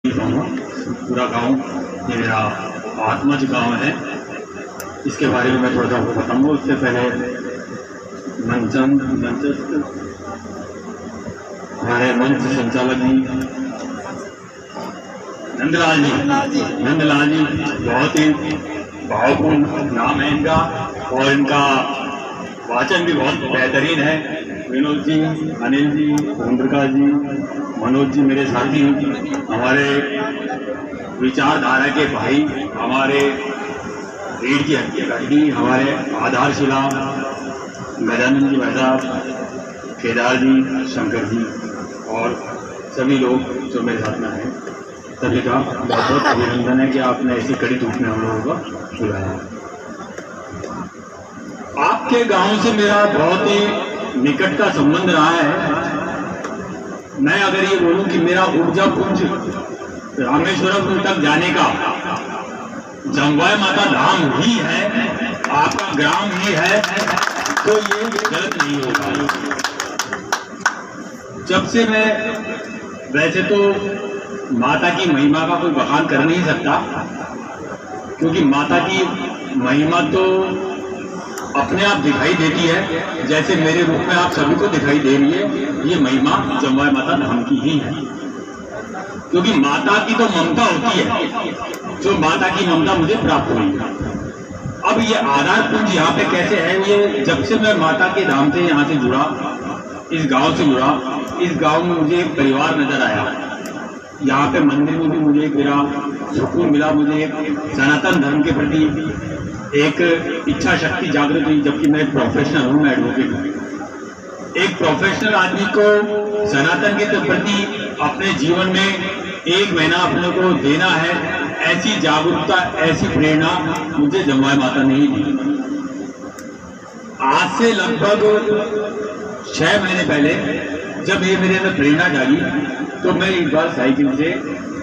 पूरा गांव ये मेरा आत्मज गांव है। इसके बारे में मैं थोड़ा सा आपको बताऊंगा। उससे पहले हमारे मंच संचालक जी नंदलाल जी बहुत ही भावपूर्ण नाम है इनका और इनका वाचन भी बहुत बेहतरीन है। विनोद जी, अनिल जी, चंद्रिका जी, मनोज जी मेरे साथी, हमारे विचारधारा के भाई, हमारे रीढ़ की हड्डी, हमारे आधारशिला गजानंद जी भाई साहब, केदार जी, शंकर जी और सभी लोग जो मेरे साथ में हैं, सभी का बहुत बहुत अभिनंदन है कि आपने ऐसी कड़ी धूप में हम लोगों को बुलाया। आपके गांव से मेरा बहुत ही निकट का संबंध रहा है। मैं अगर ये बोलूं कि मेरा ऊर्जा पुंज रामेश्वरम तक जाने का जंगवाई माता धाम ही है, आपका ग्राम ही है, तो ये गलत नहीं होगा। जब से मैं वैसे तो माता की महिमा का कोई बखान कर नहीं सकता, क्योंकि माता की महिमा तो अपने आप दिखाई देती है, जैसे मेरे रूप में आप सभी को दिखाई दे रही है। ये महिमा जंगवाई माता धाम की ही है, क्योंकि माता की तो ममता होती है, जो माता की ममता मुझे प्राप्त हुई है। अब ये आधार पुंज यहाँ पे कैसे है, ये जब से मैं माता के धाम से यहाँ से जुड़ा, इस गांव से जुड़ा, इस गांव में मुझे एक परिवार नजर आया। यहाँ पे मंदिर में भी मुझे एक मेरा सुकून मिला, मुझे एक सनातन धर्म के प्रति एक इच्छा शक्ति जागृत हुई। जबकि मैं प्रोफेशनल हूँ, मैं एडवोकेट हूँ। एक प्रोफेशनल आदमी को सनातन के प्रति अपने जीवन में एक महीना अपने को देना है, ऐसी जागरूकता, ऐसी प्रेरणा मुझे जंगवाई माता ने ही दी। आज से लगभग 6 महीने पहले जब ये मेरे अंदर प्रेरणा जागी, तो मैं एक बार साइकिल से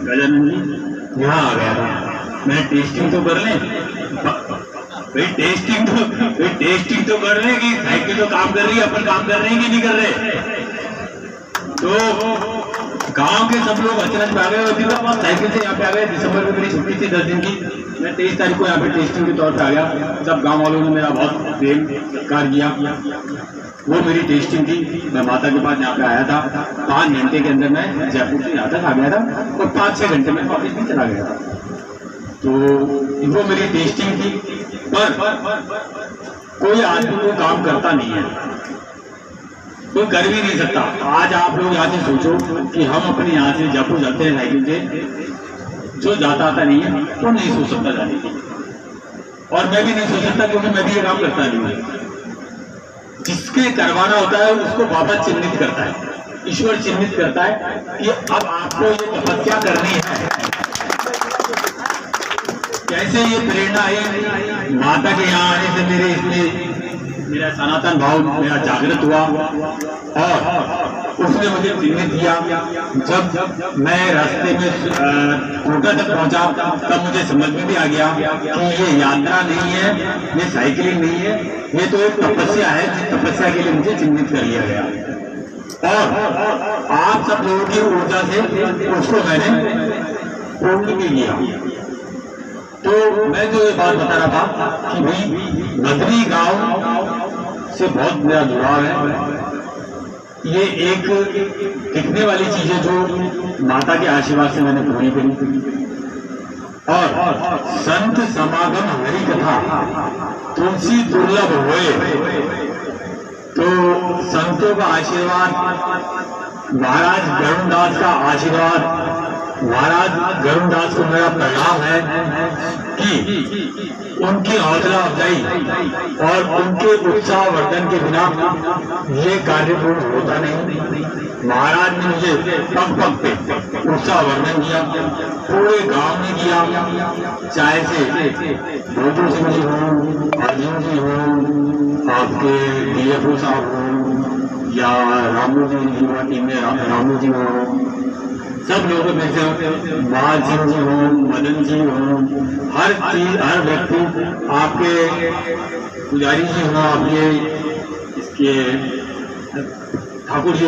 गजानंद जी यहाँ आ गया था। मैं टेस्टिंग तो कर लें, भाई टेस्टिंग तो कर रहे हैं कि साइकिल तो काम कर रही है, अपन काम कर रहे हैं कि नहीं कर रहे। तो गांव के सब लोग अचानक में आ गए और साइकिल से यहाँ पे आ गए। दिसंबर में मेरी छुट्टी थी 10 दिन की, मैं 23 तारीख को यहाँ पे टेस्टिंग के तौर पे आ गया। सब गांव वालों ने मेरा बहुत प्रेम सत्कार किया। वो मेरी टेस्टिंग थी। मैं माता के पास यहाँ पे आया था। 5 घंटे के अंदर मैं जयपुर से यहाँ तक आ गया था और 5-6 घंटे में वापिस भी चला गया था। तो वो मेरी टेस्टिंग थी। पर कोई आदमी को काम करता नहीं है, कोई कर भी नहीं सकता। आज आप लोग यहाँ से सोचो कि हम अपने यहाँ से जयपुर जाते हैं साइकिल से, जो जाता आता नहीं है वो नहीं सोच सकता जाने की, और मैं भी नहीं सोच सकता, क्योंकि मैं भी ये काम करता नहीं हूँ। जिसके करवाना होता है उसको बाबा चिन्हित करता है, ईश्वर चिन्हित करता है कि अब आपको ये तपस्या करनी है। कैसे ये प्रेरणा आई माता के यहाँ आने से, मेरे इसमें मेरा सनातन भाव मेरा जागृत हुआ और उसने मुझे चिन्हित किया। जब मैं रास्ते में कोटा तक पहुंचा, तब मुझे समझ में भी आ गया कि ये यात्रा नहीं है, ये साइकिलिंग नहीं है, ये तो एक तपस्या है। जिस तपस्या के लिए मुझे चिन्हित कर लिया गया और आप सब लोगों की ऊर्जा से उसको मैंने पूर्ण भी किया। तो मैं जो ये बात बता रहा था कि भाई बद्री गांव से बहुत मेरा जुड़ाव है। ये एक दिखने वाली चीज है जो माता के आशीर्वाद से मैंने पूरी करी। और संत समागम हरि कथा तुलसी दुर्लभ हुए, तो संतों का आशीर्वाद, महाराज गरुणदास का आशीर्वाद, महाराज गरुणदास को मेरा प्रणाम है कि उनकी हौसला अफजाई और उनके उत्साह वर्धन के बिना ये कार्य पूर्ण होता नहीं। महाराज ने मुझे पग पग पे उत्साह वर्धन किया, पूरे गांव ने किया। चाहे से भोजू सिंह जी हो, अर्जुन जी हो, आपके डीएफओ साहब हो, या रामू जी युवा टीम में रामू जी हो, सब लोगों में से बाल सिंह जी हो, मदन जी हो, हर चीज, हर व्यक्ति, आपके पुजारी जी हो, आपके इसके ठाकुर जी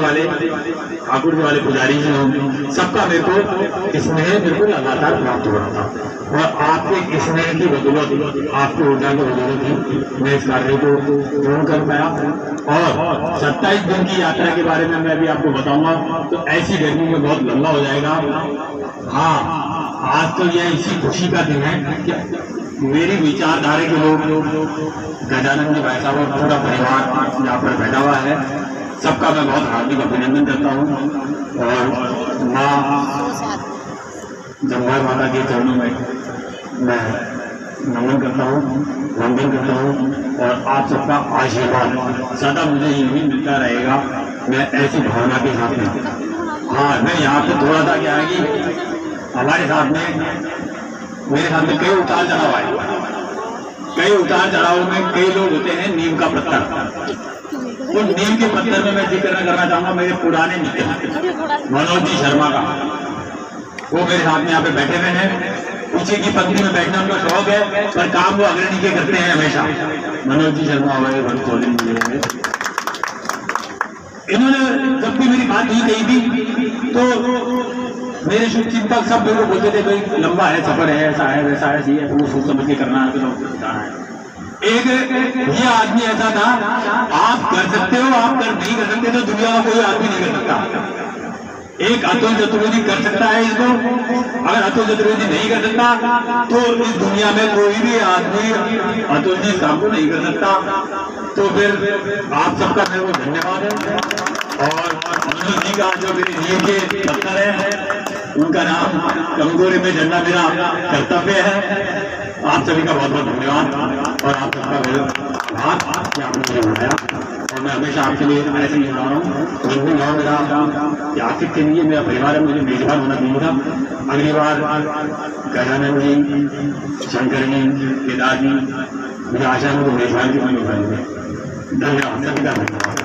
वाले पुजारी जी हों, सबका मेरे को स्नेह मेरे को लगातार प्राप्त हो रहा था। और आपके स्नेह की बदौलत, आपकी ऊर्जा की बदौलत ही मैं इस कार्य को पूर्ण कर पाया। और 27 दिन की यात्रा के बारे में मैं अभी आपको बताऊंगा तो ऐसी गर्मी में बहुत लंबा हो जाएगा। हाँ, आज तो यह इसी खुशी का दिन है कि मेरी विचारधारा के लोग गजानन जी भाई साहब और पूरा परिवार यहाँ पर बैठा हुआ है, सबका मैं बहुत हार्दिक अभिनंदन करता हूँ। और माँ जमुना माता के चरणों में मैं नमन करता हूँ, वंदन करता हूँ। और आप सबका आशीर्वाद सदा मुझे यही मिलता रहेगा, मैं ऐसी भावना के साथ में। हाँ, मैं यहाँ पे थोड़ा सा क्या है कि हमारे साथ में, मेरे साथ में कई उतार चढ़ाव आए। कई उतार चढ़ाव में कई लोग होते हैं नीम का पत्थर, तो नीम के पत्थर में मैं जिक्र करना चाहूंगा मेरे पुराने मित्र मनोज जी शर्मा का। वो मेरे साथ में यहाँ पे बैठे हुए हैं, पीछे की पंक्ति में बैठना उनका शौक है, पर काम वो अग्रणी के करते हैं हमेशा। मनोज जी शर्मा हमारे इन्होंने जब भी मेरी बात नहीं कही थी तो मेरे शुभ चिंतक सब मेरे को बोलते थे भाई लंबा है सफर है, ऐसा है वैसा है, ये वो सोच समझ के करना है, तो जाना है। एक ये आदमी ऐसा था, आप कर सकते हो, आप कर नहीं कर सकते तो दुनिया का कोई आदमी नहीं कर सकता। एक अतुल चतुर्वेदी कर सकता है इसको, अगर अतुल चतुर्वेदी नहीं कर सकता तो इस दुनिया में कोई भी आदमी अतुल जी काम को नहीं कर सकता। तो फिर आप सबका मेरे को धन्यवाद है। और मनोज जी का जो मेरी नींव के पत्थर है, उनका नाम कमजोरी में झंडा मेरा कर्तव्य है। आप सभी का बहुत बहुत धन्यवाद और आप सबका मेरे हाथ कि आपने मुझे बुलाया। और मैं हमेशा आपके लिए ऐसे नहीं बता रहा हूँ, तो मेरा आखिर के लिए मेरा परिवार है, मुझे मेजबान होना चाहिए था। अगली बार गजानन जी, शंकर जी, केदार जी, मुझे आशा है मुझे मेजबान की बनी बनाएंगे। धन्यवाद, सभी का धन्यवाद।